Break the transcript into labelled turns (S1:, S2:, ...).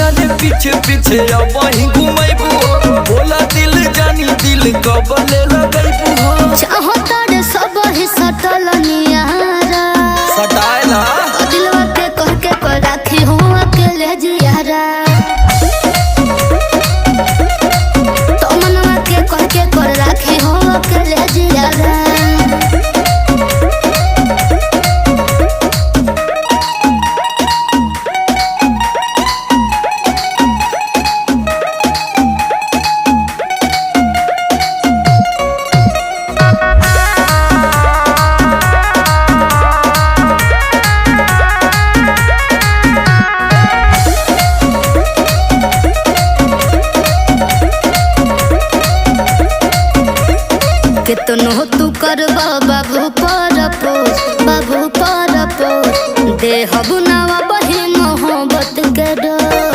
S1: जाने पीछे पीछे अब वही घुमैबू बोला दिल जानी दिल कब ले लगैबू
S2: चाहो तारे सब ही सटल नियारा
S1: सटाएला
S2: दिलवा के कह के कर राखी हूँ अकेले जियारा तो मनवा के कह के कर राखी हूँ अकेले जियारा कितनो तू करबा